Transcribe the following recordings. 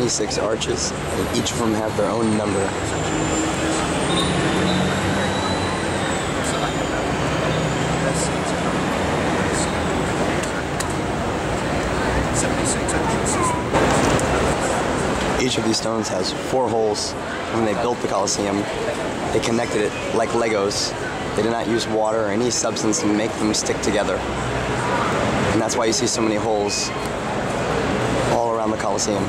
26 arches, and each of them have their own number. Each of these stones has 4 holes. When they built the Coliseum, they connected it like Legos. They did not use water or any substance to make them stick together. And that's why you see so many holes all around the Coliseum.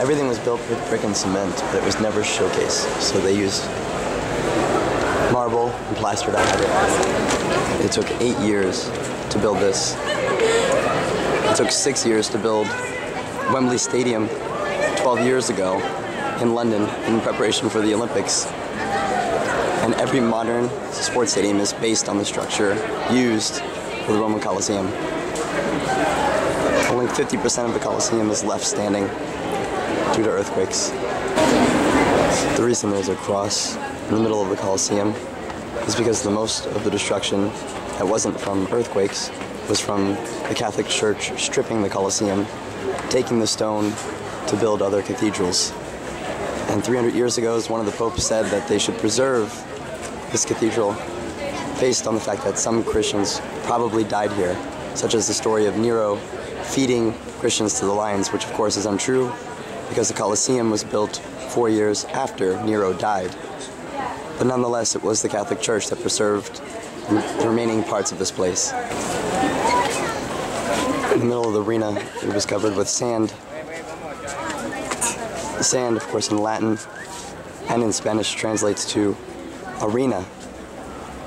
Everything was built with brick and cement, but it was never showcased. So they used marble and plaster to hide it. It took 8 years to build this. It took 6 years to build Wembley Stadium 12 years ago in London in preparation for the Olympics. And every modern sports stadium is based on the structure used for the Roman Coliseum. Only 50% of the Coliseum is left standing due to earthquakes. The reason there's a cross in the middle of the Coliseum is because the most of the destruction that wasn't from earthquakes was from the Catholic Church stripping the Coliseum, taking the stone to build other cathedrals. And 300 years ago, one of the popes said that they should preserve this cathedral based on the fact that some Christians probably died here, such as the story of Nero feeding Christians to the lions, which of course is untrue because the Coliseum was built 4 years after Nero died. But nonetheless, it was the Catholic Church that preserved the remaining parts of this place. In the middle of the arena, it was covered with sand. Sand, of course, in Latin and in Spanish translates to arena,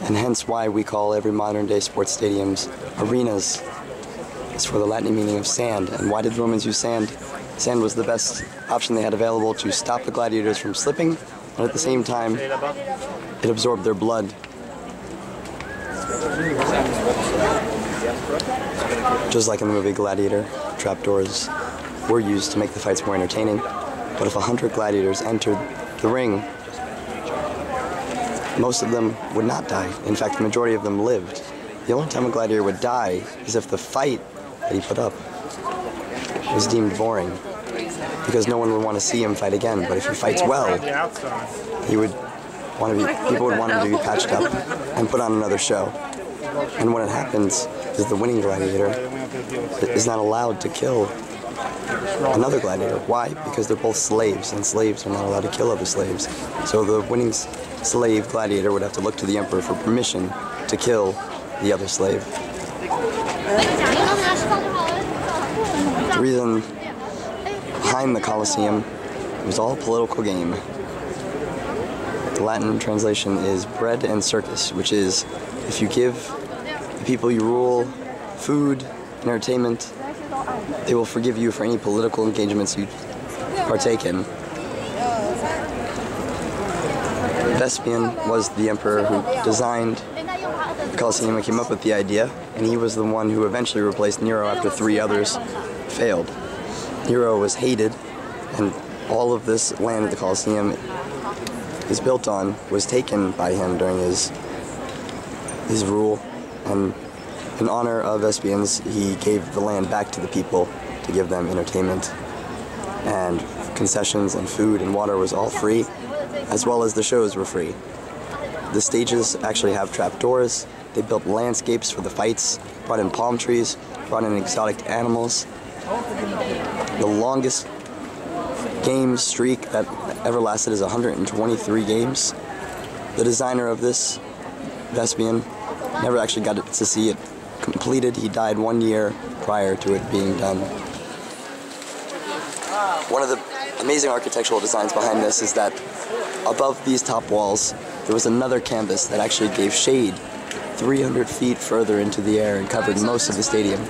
and hence why we call every modern-day sports stadiums arenas. It's for the Latin meaning of sand. And why did the Romans use sand? Sand was the best option they had available to stop the gladiators from slipping, and at the same time, it absorbed their blood. Just like in the movie Gladiator, trapdoors were used to make the fights more entertaining. But if 100 gladiators entered the ring, most of them would not die. In fact, the majority of them lived. The only time a gladiator would die is if the fight that he put up was deemed boring, because no one would want to see him fight again. But if he fights well, people would want him to be patched up and put on another show. And what happens is the winning gladiator is not allowed to kill another gladiator. Why? Because they're both slaves, and slaves are not allowed to kill other slaves. So the winning slave gladiator would have to look to the emperor for permission to kill the other slave. The reason behind the Coliseum was all a political game. The Latin translation is bread and circus, which is if you give the people you rule food and entertainment, they will forgive you for any political engagements you partake in. Vespasian was the emperor who designed the Coliseum and came up with the idea, and he was the one who eventually replaced Nero after 3 others failed. Nero was hated, and all of this land that the Coliseum is built on was taken by him during his rule, and in honor of Vespasian, he gave the land back to the people to give them entertainment, and concessions and food and water was all free, as well as the shows were free. The stages actually have trapdoors. They built landscapes for the fights, brought in palm trees, brought in exotic animals. The longest game streak that ever lasted is 123 games. The designer of this, Vespasian, never actually got to see it completed. He died 1 year prior to it being done. One of the amazing architectural designs behind this is that above these top walls, there was another canvas that actually gave shade 300 feet further into the air and covered most of the stadium.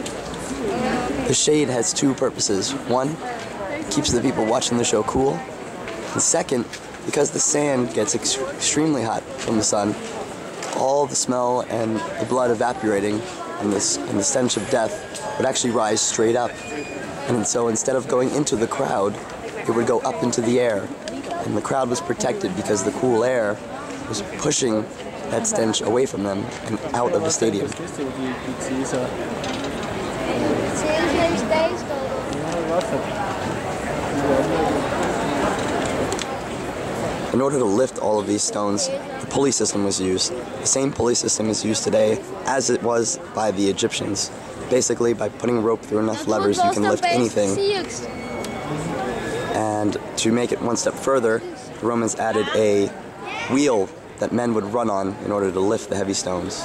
The shade has 2 purposes. One, keeps the people watching the show cool. And second, because the sand gets extremely hot from the sun, all the smell and the blood evaporating and the stench of death would actually rise straight up. And so instead of going into the crowd, it would go up into the air. And the crowd was protected because the cool air was pushing that stench away from them and out of the stadium. In order to lift all of these stones, the pulley system was used. The same pulley system is used today as it was by the Egyptians. Basically, by putting rope through enough levers, you can lift anything. And to make it one step further, the Romans added a wheel that men would run on in order to lift the heavy stones.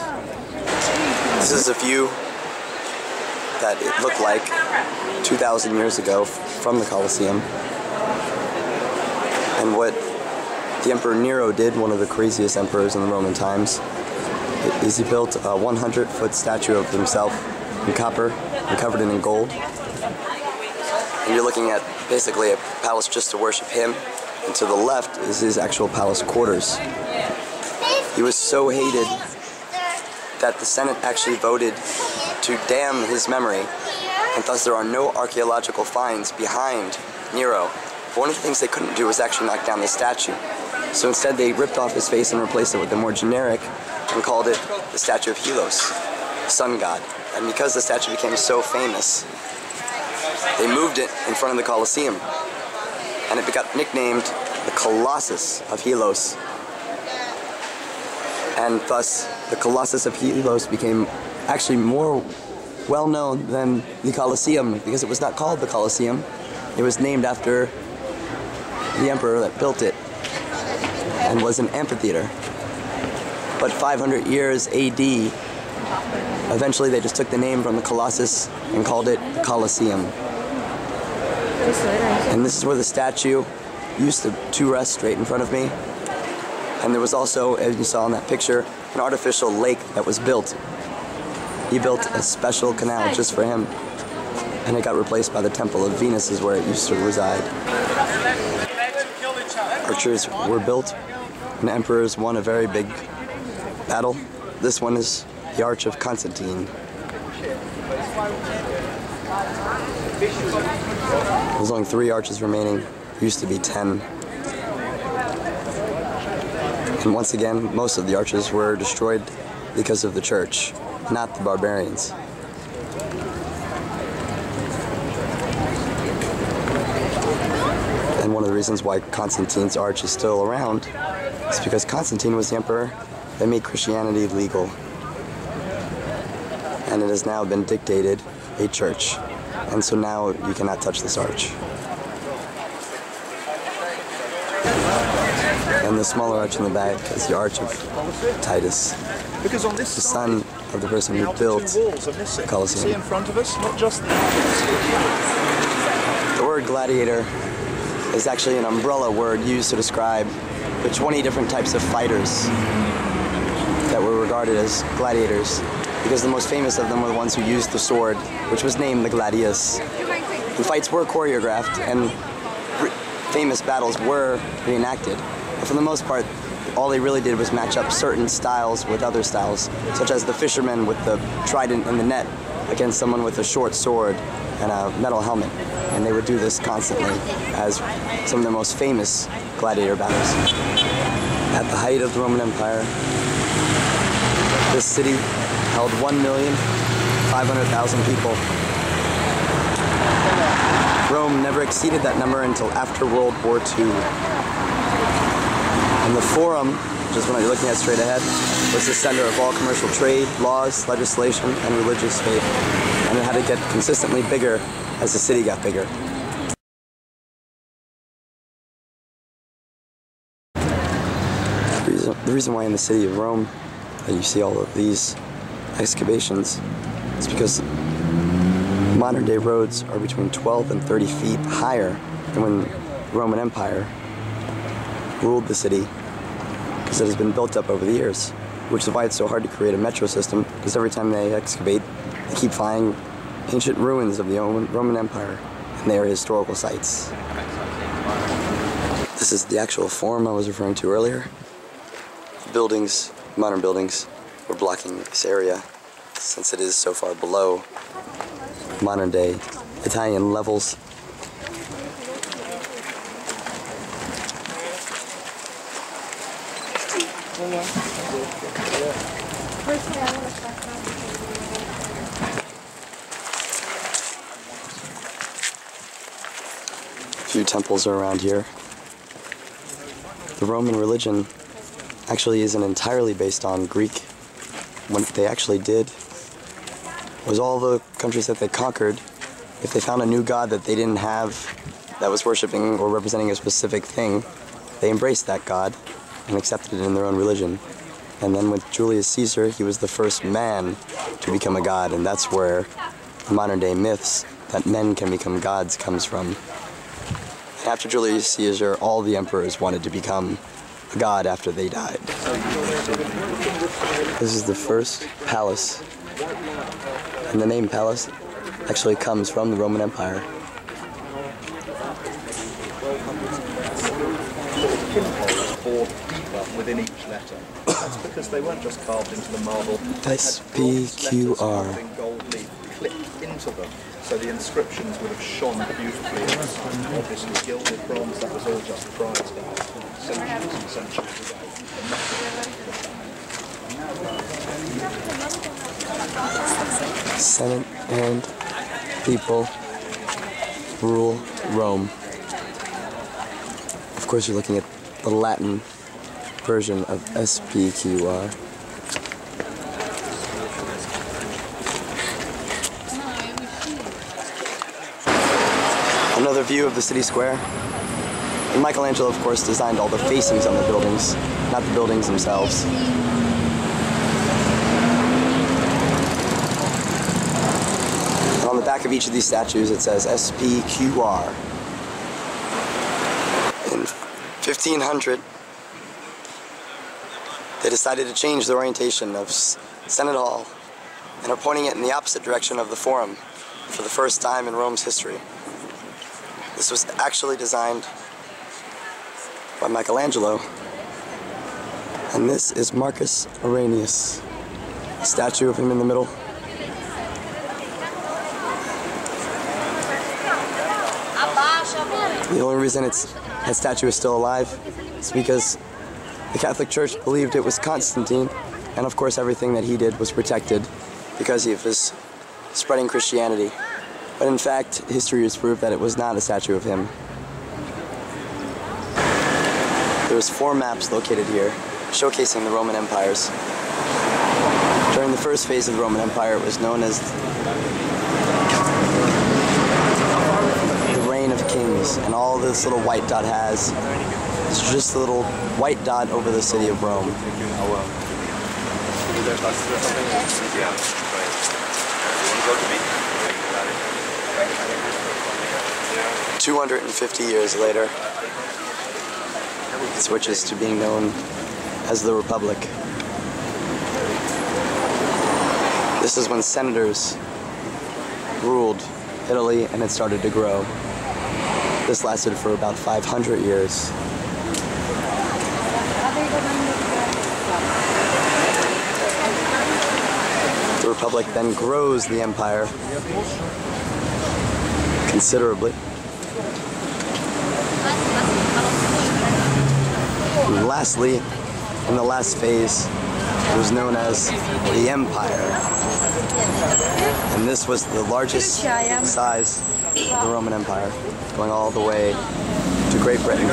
This is a view that it looked like 2,000 years ago from the Coliseum. And what the Emperor Nero did, one of the craziest emperors in the Roman times, is he built a 100-foot statue of himself in copper and covered it in gold. And you're looking at basically a palace just to worship him, and to the left is his actual palace quarters. He was so hated that the Senate actually voted to damn his memory, and thus there are no archaeological finds behind Nero. But one of the things they couldn't do was actually knock down the statue. So instead they ripped off his face and replaced it with a more generic and called it the statue of Helios, the sun god. And because the statue became so famous, they moved it in front of the Coliseum, and it got nicknamed the Colossus of Helios. And thus, the Colossus of Helios became actually more well-known than the Coliseum, because it was not called the Coliseum. It was named after the emperor that built it, and was an amphitheater. But 500 years AD, eventually they just took the name from the Colossus and called it Coliseum. And this is where the statue used to rest straight in front of me. And there was also, as you saw in that picture, an artificial lake that was built. He built a special canal just for him, and it got replaced by the Temple of Venus, is where it used to reside. Archers were built, and emperors won a very big battle. This one is the Arch of Constantine. There's only 3 arches remaining. There used to be 10. And once again, most of the arches were destroyed because of the church, not the barbarians. And one of the reasons why Constantine's arch is still around is because Constantine was the emperor that made Christianity legal. And it has now been dictated a church. And so now you cannot touch this arch. And the smaller arch in the back is the Arch of Titus, the son of the person who built the Coliseum. The word gladiator is actually an umbrella word used to describe the 20 different types of fighters that were regarded as gladiators, because the most famous of them were the ones who used the sword, which was named the gladius. The fights were choreographed, and famous battles were reenacted. But for the most part, all they really did was match up certain styles with other styles, such as the fisherman with the trident in the net against someone with a short sword and a metal helmet. And they would do this constantly as some of the most famous gladiator battles. At the height of the Roman Empire, this city held 1,500,000 people. Rome never exceeded that number until after World War II. And the Forum, which is what you're looking at straight ahead, was the center of all commercial trade, laws, legislation, and religious faith. And it had to get consistently bigger as the city got bigger. The reason why in the city of Rome that you see all of these excavations is because modern day roads are between 12 and 30 feet higher than when the Roman Empire ruled the city, because it has been built up over the years, which is why it's so hard to create a metro system, because every time they excavate, they keep finding ancient ruins of the Roman Empire, and they are historical sites. This is the actual Forum I was referring to earlier. Buildings, modern buildings, were blocking this area, since it is so far below modern day Italian levels. few temples are around here. The Roman religion actually isn't entirely based on Greek. What they actually did was all the countries that they conquered, if they found a new god that they didn't have that was worshiping or representing a specific thing, they embraced that god and accepted it in their own religion. And then with Julius Caesar, he was the first man to become a god, and that's where the modern day myths that men can become gods comes from. And after Julius Caesar, all the emperors wanted to become a god after they died. This is the first palace, and the name palace actually comes from the Roman Empire. Within each letter. That's because they weren't just carved into the marble. SPQR. Gold leaf clipped into them, so the inscriptions would have shone beautifully in the sun. Obviously, gilded bronze, that was all just prior to that, centuries and centuries ago. Senate and people rule Rome. Of course, you're looking at the Latin version of SPQR. Another view of the city square. And Michelangelo, of course, designed all the facings on the buildings, not the buildings themselves. And on the back of each of these statues, it says SPQR. In 1500, they decided to change the orientation of Senate Hall and are pointing it in the opposite direction of the Forum for the first time in Rome's history. This was actually designed by Michelangelo, and this is Marcus Aurelius, a statue of him in the middle. The only reason that statue is still alive is because the Catholic Church believed it was Constantine, and of course everything that he did was protected because of his spreading Christianity. But in fact, history has proved that it was not a statue of him. There's 4 maps located here, showcasing the Roman empires. During the first phase of the Roman Empire, it was known as the Reign of Kings, and all this little white dot has is just a little white dot over the city of Rome. 250 years later, it switches to being known as the Republic. This is when senators ruled Italy and it started to grow. This lasted for about 500 years. The Republic then grows the empire considerably. And lastly, in the last phase, it was known as the Empire. And this was the largest size of the Roman Empire, going all the way to Great Britain.